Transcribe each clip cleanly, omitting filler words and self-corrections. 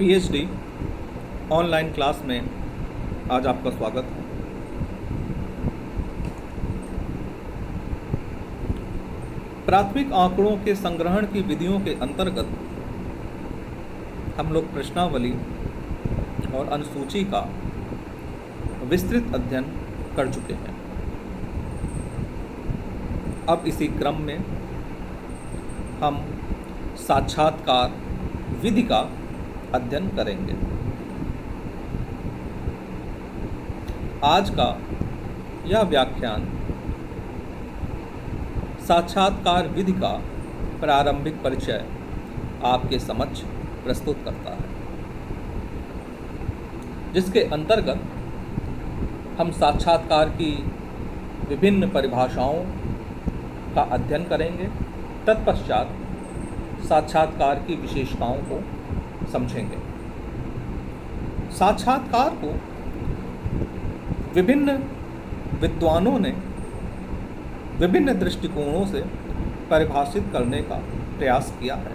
PhD online class में आज आपका स्वागत है। प्राथमिक आंकड़ों के संग्रहण की विधियों के अंतर्गत हम लोग प्रश्नावली और अनुसूची का विस्तृत अध्ययन कर चुके हैं। अब इसी क्रम में हम साक्षात्कार विधि का अध्ययन करेंगे। आज का यह व्याख्यान साक्षात्कार विधि का प्रारंभिक परिचय आपके समक्ष प्रस्तुत करता है, जिसके अंतर्गत हम साक्षात्कार की विभिन्न परिभाषाओं का अध्ययन करेंगे। तत्पश्चात साक्षात्कार की विशेषताओं को समझेंगे। साक्षात्कार को विभिन्न विद्वानों ने विभिन्न दृष्टिकोणों से परिभाषित करने का प्रयास किया है।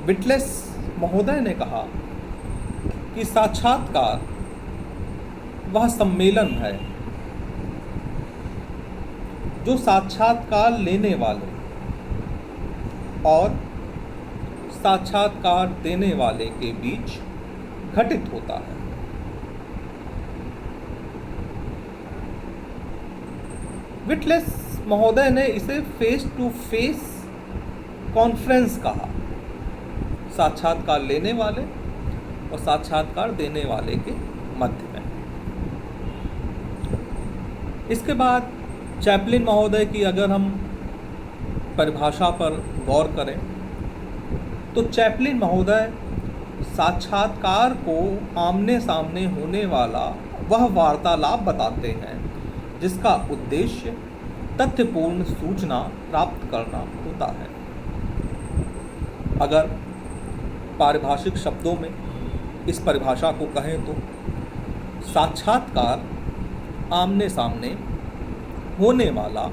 विटलेस महोदय ने कहा कि साक्षात्कार वह सम्मेलन है जो साक्षात्कार लेने वाले और साक्षात्कार देने वाले के बीच घटित होता है। विटलेस महोदय ने इसे फेस टू फेस कॉन्फ्रेंस कहा, साक्षात्कार लेने वाले और साक्षात्कार देने वाले के मध्य में। इसके बाद चैपलिन महोदय की अगर हम परिभाषा पर गौर करें तो चैपलिन महोदय साक्षात्कार को आमने सामने होने वाला वह वार्तालाप बताते हैं जिसका उद्देश्य तथ्यपूर्ण सूचना प्राप्त करना होता है। अगर पारिभाषिक शब्दों में इस परिभाषा को कहें तो साक्षात्कार आमने सामने होने वाला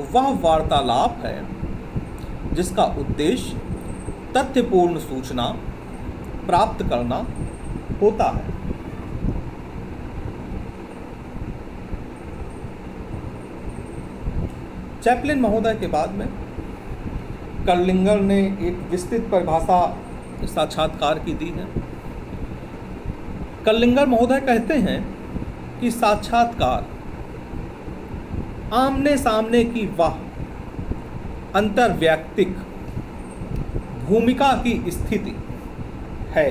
वह वार्तालाप है जिसका उद्देश्य तथ्यपूर्ण सूचना प्राप्त करना होता है। चैपलिन महोदय के बाद में कर्लिंगर ने एक विस्तृत परिभाषा साक्षात्कार की दी है। कर्लिंगर महोदय कहते हैं कि साक्षात्कार आमने सामने की वह अंतर्वैयक्तिक भूमिका की स्थिति है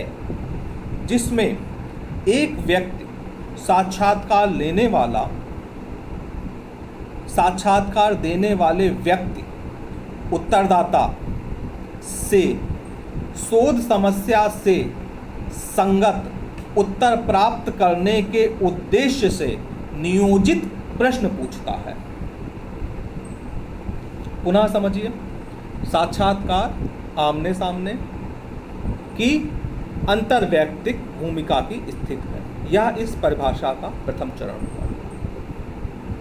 जिसमें एक व्यक्ति साक्षात्कार लेने वाला साक्षात्कार देने वाले व्यक्ति उत्तरदाता से शोध समस्या से संगत उत्तर प्राप्त करने के उद्देश्य से नियोजित प्रश्न पूछता है। पुनः समझिए, साक्षात्कार आमने सामने की अंतर्वैयक्तिक भूमिका की स्थिति है। यह इस परिभाषा का प्रथम चरण हुआ।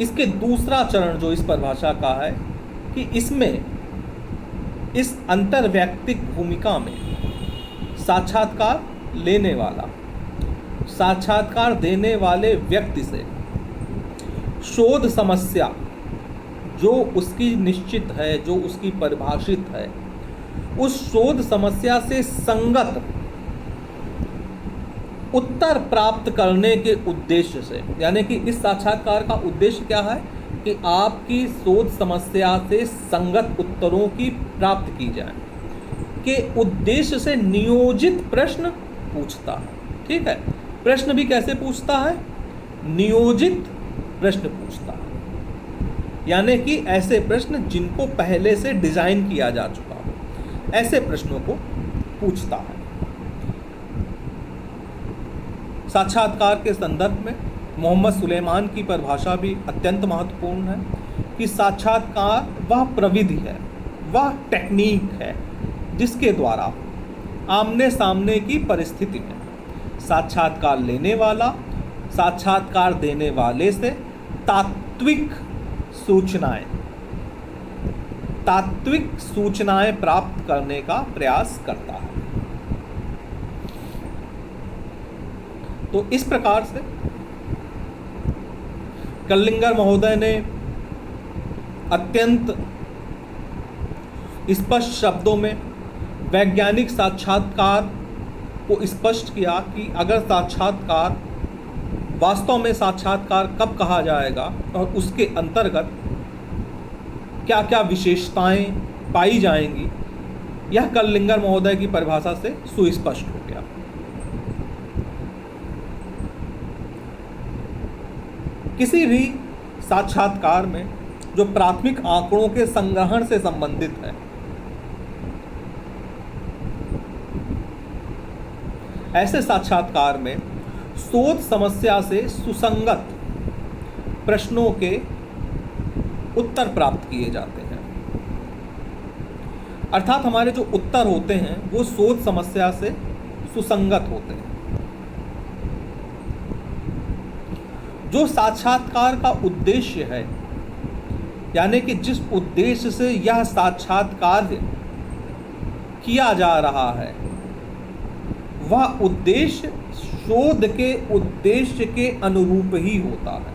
इसके दूसरा चरण जो इस परिभाषा का है कि इसमें इस अंतर्वैयक्तिक भूमिका में साक्षात्कार लेने वाला साक्षात्कार देने वाले व्यक्ति से शोध समस्या जो उसकी निश्चित है, जो उसकी परिभाषित है, उस शोध समस्या से संगत उत्तर प्राप्त करने के उद्देश्य से, यानी कि इस साक्षात्कार का उद्देश्य क्या है कि आपकी शोध समस्या से संगत उत्तरों की प्राप्ति की जाए के उद्देश्य से नियोजित प्रश्न पूछता है। ठीक है, प्रश्न भी कैसे पूछता है? नियोजित प्रश्न पूछता है, यानी कि ऐसे प्रश्न जिनको पहले से डिजाइन किया जा चुका हो, ऐसे प्रश्नों को पूछता है। साक्षात्कार के संदर्भ में मोहम्मद सुलेमान की परिभाषा भी अत्यंत महत्वपूर्ण है कि साक्षात्कार वह प्रविधि है, वह टेक्निक है जिसके द्वारा आमने सामने की परिस्थिति में साक्षात्कार लेने वाला साक्षात्कार देने वाले से तात्विक सूचनाएं प्राप्त करने का प्रयास करता है। तो इस प्रकार से कलिंगर महोदय ने अत्यंत स्पष्ट शब्दों में वैज्ञानिक साक्षात्कार को स्पष्ट किया कि अगर साक्षात्कार वास्तव में साक्षात्कार कब कहा जाएगा और उसके अंतर्गत क्या क्या विशेषताएं पाई जाएंगी, यह कलिंगर महोदय की परिभाषा से सुस्पष्ट हो गया। किसी भी साक्षात्कार में जो प्राथमिक आंकड़ों के संग्रहण से संबंधित है, ऐसे साक्षात्कार में शोध समस्या से सुसंगत प्रश्नों के उत्तर प्राप्त किए जाते हैं। अर्थात हमारे जो उत्तर होते हैं वो शोध समस्या से सुसंगत होते हैं। जो साक्षात्कार का उद्देश्य है, यानी कि जिस उद्देश्य से यह साक्षात्कार किया जा रहा है, वह उद्देश्य शोध के उद्देश्य के अनुरूप ही होता है।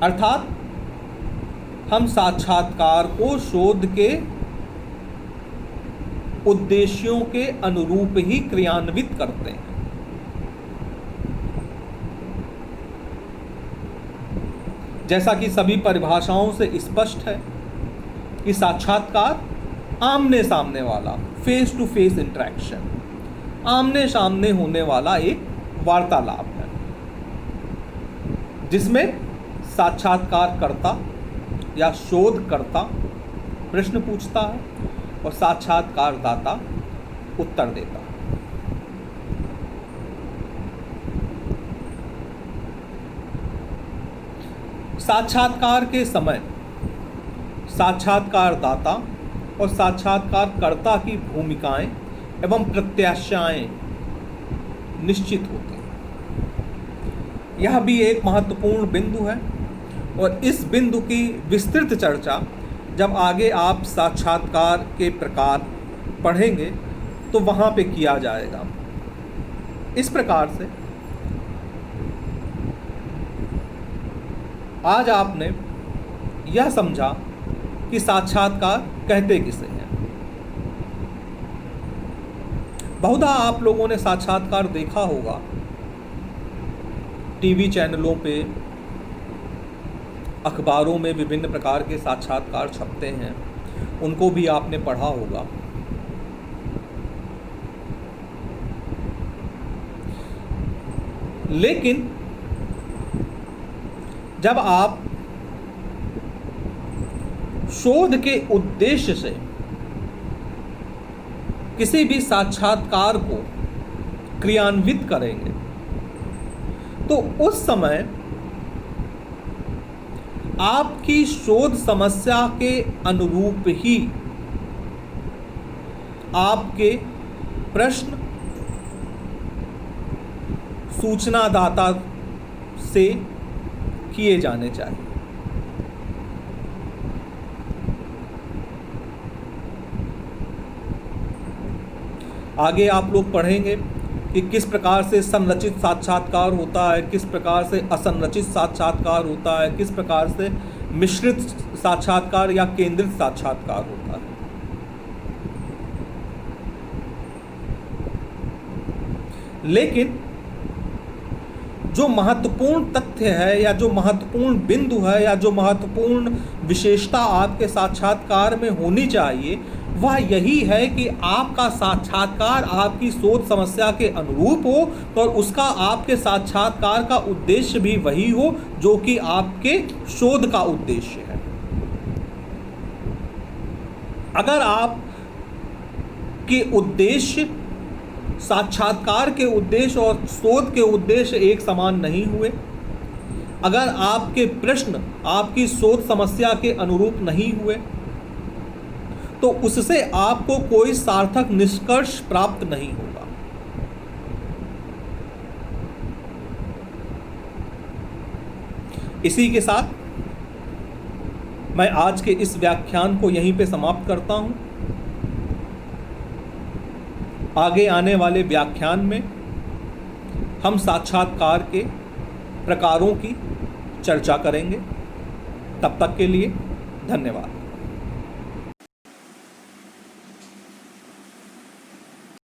अर्थात हम साक्षात्कार को शोध के उद्देश्यों के अनुरूप ही क्रियान्वित करते हैं। जैसा कि सभी परिभाषाओं से स्पष्ट है कि साक्षात्कार आमने सामने वाला, फेस टू फेस इंटरेक्शन, आमने सामने होने वाला एक वार्तालाप है, जिसमें साक्षात्कारकर्ता या शोधकर्ता प्रश्न पूछता है और साक्षात्कारदाता उत्तर देता है। साक्षात्कार के समय साक्षात्कारदाता और साक्षात्कारकर्ता की भूमिकाएं एवं प्रत्याशाएं निश्चित होती हैं। यह भी एक महत्वपूर्ण बिंदु है और इस बिंदु की विस्तृत चर्चा जब आगे आप साक्षात्कार के प्रकार पढ़ेंगे तो वहाँ पे किया जाएगा। इस प्रकार से आज आपने यह समझा कि साक्षात्कार कहते किसे हैं। बहुधा आप लोगों ने साक्षात्कार देखा होगा, टीवी चैनलों पे, अखबारों में विभिन्न प्रकार के साक्षात्कार छपते हैं, उनको भी आपने पढ़ा होगा। लेकिन जब आप शोध के उद्देश्य से किसी भी साक्षात्कार को क्रियान्वित करेंगे तो उस समय आपकी शोध समस्या के अनुरूप ही आपके प्रश्न सूचनादाता से किए जाने चाहिए। आगे आप लोग पढ़ेंगे कि किस प्रकार से संरचित साक्षात्कार होता है, किस प्रकार से असंरचित साक्षात्कार होता है, किस प्रकार से मिश्रित साक्षात्कार या केंद्रित साक्षात्कार होता है। लेकिन जो महत्वपूर्ण तथ्य है या जो महत्वपूर्ण बिंदु है या जो महत्वपूर्ण विशेषता आपके साक्षात्कार में होनी चाहिए, वह यही है कि आपका साक्षात्कार आपकी शोध समस्या के अनुरूप हो और उसका आपके साक्षात्कार का उद्देश्य भी वही हो जो कि आपके शोध का उद्देश्य है। अगर आप के उद्देश्य, साक्षात्कार के उद्देश्य और शोध के उद्देश्य एक समान नहीं हुए, अगर आपके प्रश्न आपकी शोध समस्या के अनुरूप नहीं हुए, तो उससे आपको कोई सार्थक निष्कर्ष प्राप्त नहीं होगा। इसी के साथ मैं आज के इस व्याख्यान को यहीं पे समाप्त करता हूं। आगे आने वाले व्याख्यान में हम साक्षात्कार के प्रकारों की चर्चा करेंगे। तब तक के लिए धन्यवाद।